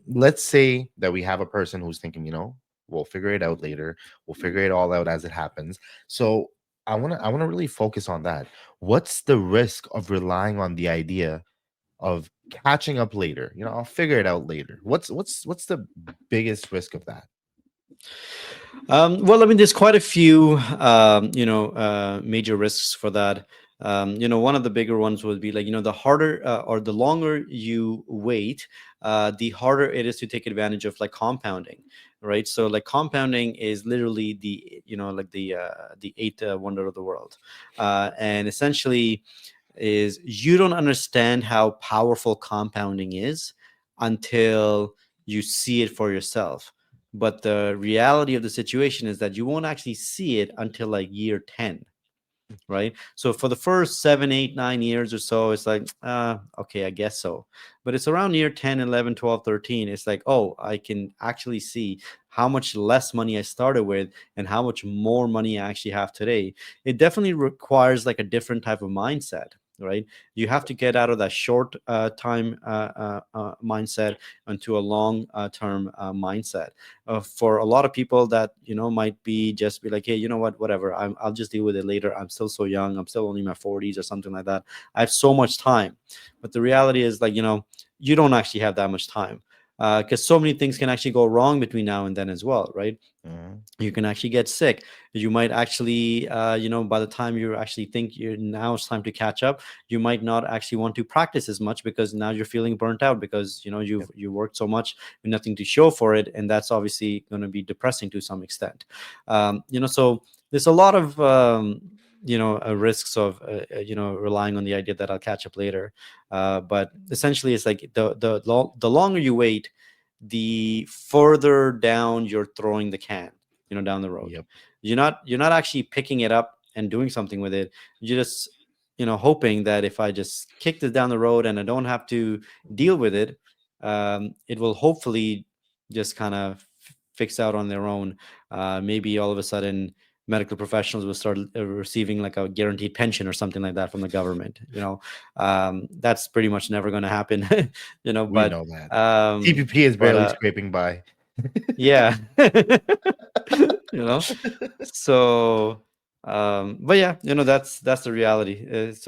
Let's say that we have a person who's thinking, we'll figure it out later. We'll figure it all out as it happens. So I want to really focus on that. What's the risk of relying on the idea of catching up later? I'll figure it out later. What's the biggest risk of that? Well, I mean, there's quite a few, major risks for that. One of the bigger ones would be like, the harder or the longer you wait, the harder it is to take advantage of like compounding, right? So like compounding is literally the eighth wonder of the world, and essentially is you don't understand how powerful compounding is until you see it for yourself. But the reality of the situation is that you won't actually see it until like year 10, right? So for the first 7, 8, 9 years or so, it's like, okay, I guess so. But it's around year 10, 11, 12, 13. It's like, oh, I can actually see how much less money I started with and how much more money I actually have today. It definitely requires like a different type of mindset. Right, you have to get out of that short time mindset into a long term mindset. For a lot of people, that might be just be like, hey, you know what, whatever, I'll just deal with it later. I'm still so young. I'm still only in my 40s or something like that. I have so much time. But the reality is, like, you don't actually have that much time, because so many things can actually go wrong between now and then as well, right? Mhm. You can actually get sick. You might actually, by the time you actually think you're now it's time to catch up, you might not actually want to practice as much because now you're feeling burnt out because Yep. you worked so much with nothing to show for it, and that's obviously going to be depressing to some extent. So there's a lot of risks of relying on the idea that I'll catch up later. But essentially, it's like the longer you wait, the further down you're throwing the can, down the road. Yep. You're not actually picking it up and doing something with it. You're just hoping that if I just kick this down the road and I don't have to deal with it, it will hopefully just kind of fix out on their own. Maybe all of a sudden medical professionals will start receiving like a guaranteed pension or something like that from the government. That's pretty much never going to happen. We But know that. um TPP is but barely scraping by. yeah. you know so but yeah, that's the reality. So